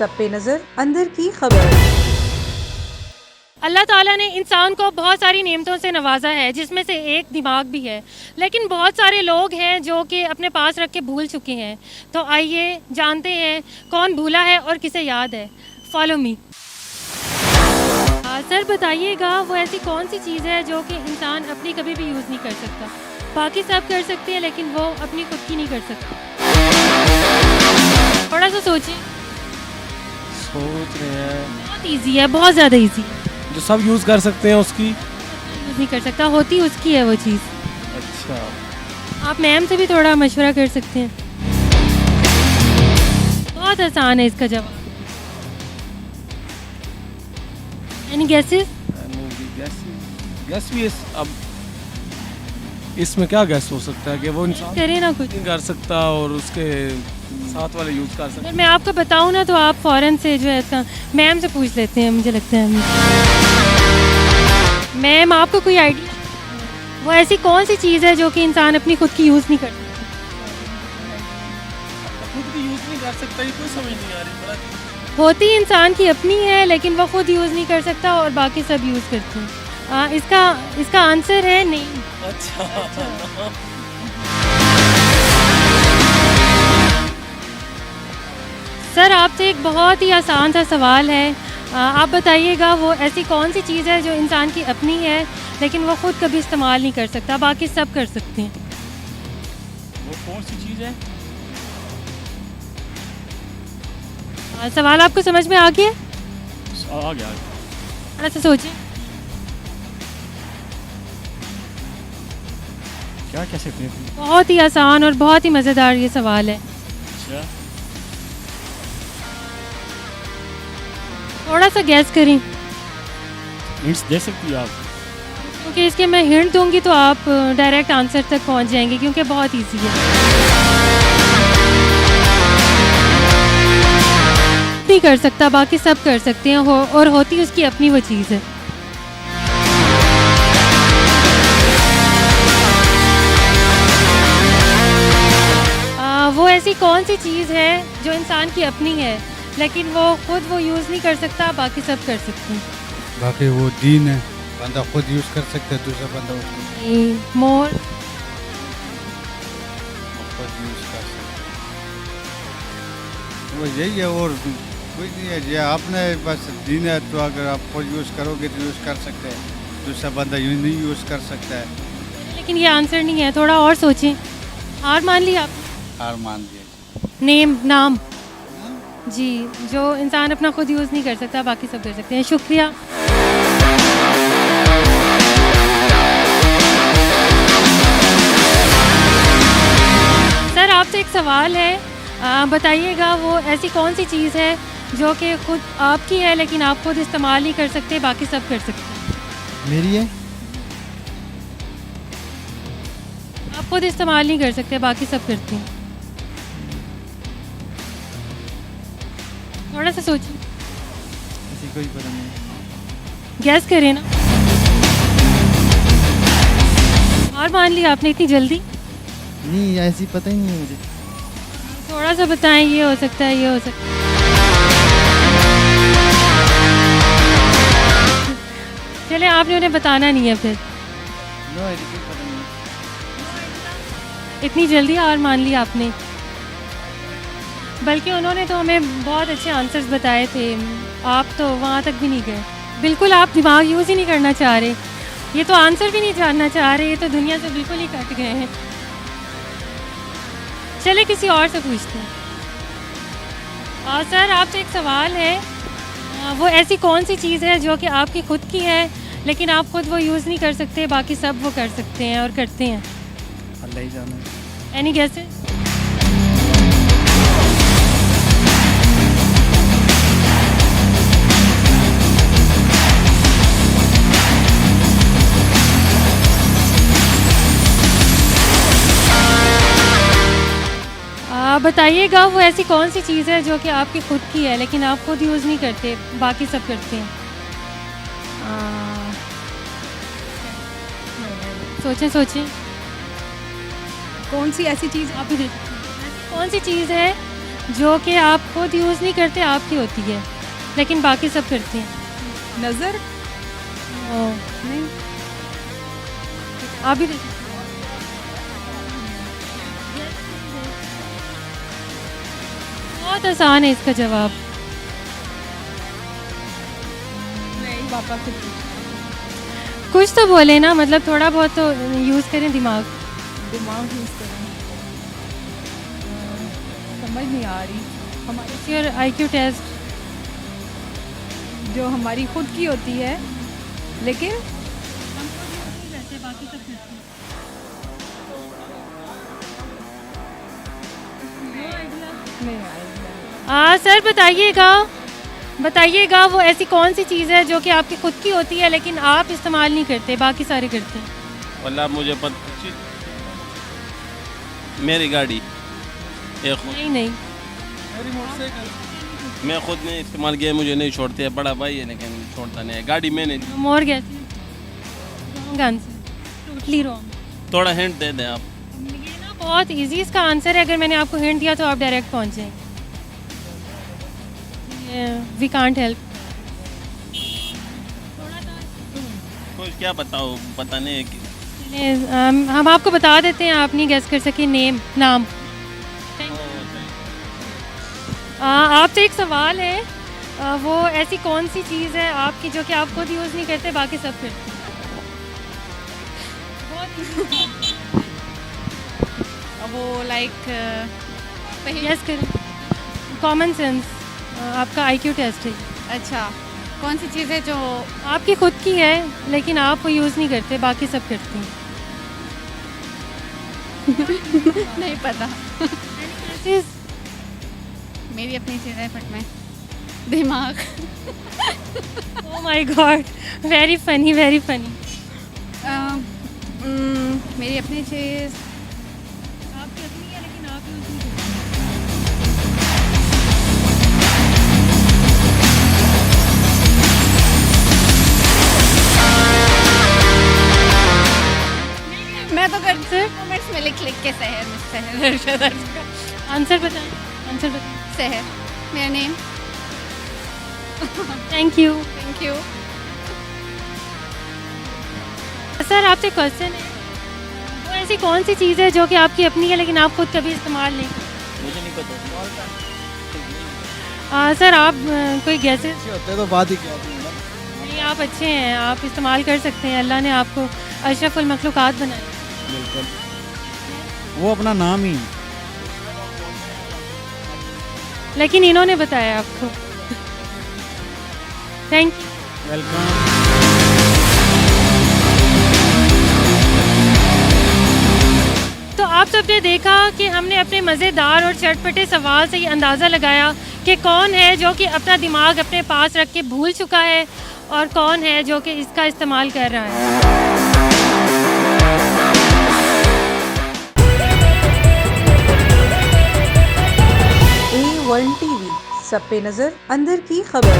सब पे नजर अंदर की खबर। अल्लाह ताला ने इंसान को बहुत सारी नेमतों से नवाजा है, जिसमें से एक दिमाग भी है। लेकिन बहुत सारे लोग हैं जो कि अपने पास रख के भूल चुके हैं। तो आइए जानते हैं कौन भूला है और किसे याद है। Follow me. सर बताइएगा, वो ऐसी कौन सी चीज़ है जो कि इंसान अपनी कभी भी यूज़ नहीं कर सकता, बाकी सब कर सकते हैं लेकिन वो अपनी खुद की नहीं कर सकता। थोड़ा सा सोचिए। सोच रहे हैं बहुत ईजी है, बहुत ज़्यादा ईजी है। जो सब यूज़ कर सकते हैं उसकी। यूज़ नहीं कर सकता, होती उसकी है वो चीज़। अच्छा, आप मैम से भी थोड़ा मशवरा कर सकते हैं। बहुत आसान है इसका जवाब। Any guesses? गैस भी अब इसमें क्या गैस हो सकता है कि वो इंसान करें ना कुछ। नहीं कर सकता और उसके साथ वाले यूज़ कर सकते अगर मैं आपको बताऊं ना तो आप फ़ौरन से जो है इसका मैम से पूछ लेते हैं, मुझे लगता है। मैम आपको कोई आइडिया, वो ऐसी कौन सी चीज़ है जो कि इंसान अपनी खुद की यूज़ नहीं कर सकता? खुद भी यूज़ नहीं कर सकता, ये कोई समझ नहीं आ रही। बड़ा होती इंसान की अपनी है लेकिन वो खुद यूज़ नहीं कर सकता और बाकी सब यूज़ करते हैं। इसका आंसर है नहीं। अच्छा, सर आपसे एक बहुत ही आसान सा सवाल है। आप बताइएगा, वो ऐसी कौन सी चीज़ है जो इंसान की अपनी है लेकिन वो खुद कभी इस्तेमाल नहीं कर सकता, बाकी सब कर सकते हैं। वो कौन सी चीज़ है? सवाल आपको समझ में आ गया? आ गया। थोड़ा सा सोचिए। क्या कह सकते हैं? बहुत ही आसान और बहुत ही मज़ेदार ये सवाल है। अच्छा, थोड़ा सा गैस करें, हिंट्स दे सकती है आप? क्योंकि इसके मैं हिंट दूंगी तो आप डायरेक्ट आंसर तक पहुंच जाएंगे, क्योंकि बहुत इजी है। नहीं कर सकता, बाकी सब कर सकते हैं और होती उसकी अपनी वो चीज़ है। वो ऐसी कौन सी चीज़ है जो इंसान की अपनी है लेकिन वो खुद वो यूज़ नहीं कर सकता, बाकी सब कर सकते हैं। बाकी वो दीन है, बंदा खुद यूज़ कर सकता है, दूसरा बंदा उसको मोर खुद यूज़ कर सकता है। वो यही है और कुछ नहीं है। ये आपने बस दीन है तो अगर आप खुद यूज़ करोगे तो यूज़ कर सकते हैं, दूसरा बंदा यूँ नहीं यूज़ कर सकता है। लेकिन ये आंसर नहीं है, थोड़ा और सोचें। हार मान ली आप? हार मान दिया। नाम जी, जो इंसान अपना खुद यूज़ नहीं कर सकता, बाकी सब कर सकते हैं। शुक्रिया। सर आपसे एक सवाल है, बताइएगा, वो ऐसी कौन सी चीज़ है जो कि खुद आपकी है लेकिन आप खुद इस्तेमाल नहीं कर सकते, बाकी सब कर सकते हैं। मेरी है? आप खुद इस्तेमाल नहीं कर सकते, बाकी सब करते हैं। थोड़ा सा सोचिए, ऐसी कोई पता नहीं। गैस करें ना। और मान लिया आपने इतनी जल्दी? नहीं, ऐसी पता ही नहीं है मुझे। थोड़ा सा बताएं, ये हो सकता है, ये हो सकता है। चले, आपने उन्हें बताना नहीं है फिर। नो, ऐसी कोई पता नहीं। इतनी जल्दी हार मान ली आपने। बल्कि उन्होंने तो हमें बहुत अच्छे आंसर्स बताए थे, आप तो वहाँ तक भी नहीं गए। बिल्कुल आप दिमाग यूज़ ही नहीं करना चाह रहे, ये तो आंसर भी नहीं जानना चाह रहे, ये तो दुनिया से बिल्कुल ही कट गए हैं। चले किसी और से पूछते हैं। और सर आपसे एक सवाल है, वो ऐसी कौन सी चीज़ है जो कि आपकी खुद की है लेकिन आप खुद वो यूज़ नहीं कर सकते, बाकी सब वो कर सकते हैं और करते हैं। अल्लाह ही जाने। Any guesses? बताइएगा, वो ऐसी कौन सी चीज़ है जो कि आपकी खुद की है लेकिन आप खुद यूज़ नहीं करते, बाकी सब करते हैं। सोचें सोचें, कौन सी ऐसी चीज़ आप भी देखें। ऐसी कौन सी चीज़ है जो कि आप खुद यूज़ नहीं करते, आपकी होती है लेकिन बाकी सब करते हैं? नज़र। नहीं, आप भी बहुत आसान है इसका जवाब। पापा से कुछ तो बोले ना, मतलब थोड़ा बहुत तो यूज़ करें दिमाग। दिमाग यूज़ करें। समझ नहीं आ रही। हमारी योर IQ टेस्ट। जो हमारी खुद की होती है लेकिन नहीं आएगा। सर बताइएगा वो ऐसी कौन सी चीज़ है जो कि आपकी खुद की होती है लेकिन आप इस्तेमाल नहीं करते, बाकी सारे करते हैं? वल्लाह मुझे पता, मेरी गाड़ी ये खुद नहीं मैं खुद नहीं इस्तेमाल किया, मुझे नहीं छोड़ते, बड़ा भाई है लेकिन छोड़ता नहीं है। गाड़ी मैंने more gas. Wrong answer, totally wrong. थोड़ा हिंट दे दें आप। ये ना बहुत इजी इसका आंसर है, अगर मैंने आपको हिंट दिया तो आप डायरेक्ट पहुंच जाएंगे। We can't help. कुछ क्या बताओ, पता नहीं है कि हम आपको बता देते हैं, आप नहीं गैस कर सके। नाम। आपसे एक सवाल है, वो ऐसी कौन सी चीज़ है आपकी जो कि आप खुद यूज़ नहीं करते, बाकी सब करते हैं? बहुत वो लाइक यस करें। कॉमन सेंस, आपका IQ टेस्ट है। अच्छा, कौन सी चीज़ है जो आपकी खुद की है लेकिन आप वो यूज़ नहीं करते, बाकी सब करते हैं। नहीं पता? चीज़ मेरी अपनी चीज़ है बट मैं दिमाग। Oh my God, very funny, very funny. मेरी अपनी चीज़ आपकी अपनी है लेकिन आप यूज़ नहीं करते। मैं तो करती हूँ कमेंट्स में लिख के शहर आंसर बताएं, आंसर बताएं। शहर मेरा name. Thank you. Thank you. Sir आपसे क्वेश्चन है, वो ऐसी कौन सी चीज़ है जो कि आपकी अपनी है लेकिन आप खुद कभी इस्तेमाल नहीं करते? मुझे नहीं पता। सर आप कोई गैसेस? अच्छे होते तो बात ही क्या थी मैडम। नहीं, आप अच्छे हैं, आप इस्तेमाल कर सकते हैं, अल्लाह ने आपको अशरफुल मखलूक़ात बनाए। बिल्कुल, वो अपना नाम ही। लेकिन इन्होंने बताया आपको। Thank you. वेलकम। तो आप सबने देखा कि हमने अपने मज़ेदार और चटपटे सवाल से ये अंदाज़ा लगाया कि कौन है जो कि अपना दिमाग अपने पास रख के भूल चुका है और कौन है जो कि इसका इस्तेमाल कर रहा है। A1 TV, सब पे नजर, अंदर की खबर।